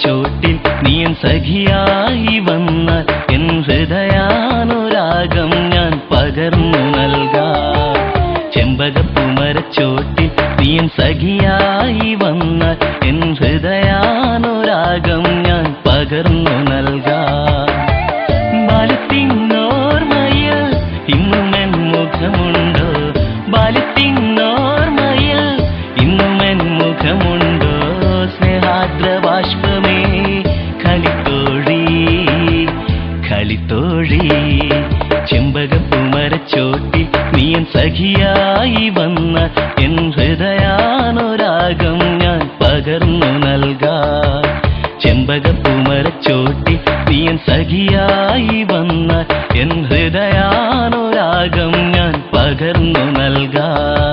മരച്ചോട്ടിൽ നീയൻ സഖിയായി വന്നാൽ എൻ ഹൃദയാനുരാഗം ഞാൻ പകർന്നു നൽകാം. ചെമ്പകപ്പൂ മരച്ചോട്ടിൽ നീയൻ സഖിയായി വന്നാൽ എൻ ഹൃദയാനുരാഗം ഞാൻ പകർന്നു നൽകാം. ബാല്യത്തിനോർമ്മയിൽ ഇന്നുമെൻ മുഖമുണ്ടോ, ബാല്യത്തിനോർമ്മയിൽ ഇന്നുമെൻ മുഖമുണ്ടോ, സ്നേഹാദ്രബാഷ്പമേ കളിത്തോഴി കളിത്തോഴി. ചെമ്പകപ്പൂ മരച്ചോട്ടിൽ നീയൻ സഖിയായി വന്നാൽ എൻ ഹൃദയാനുരാഗം ഞാൻ പകർന്നു നൽകാം. ചെമ്പകപ്പൂ മരച്ചോട്ടിൽ നീയൻ സഖിയായി വന്നാൽ എൻ ഹൃദയാനുരാഗം ഞാൻ പകർന്നു നൽകാം.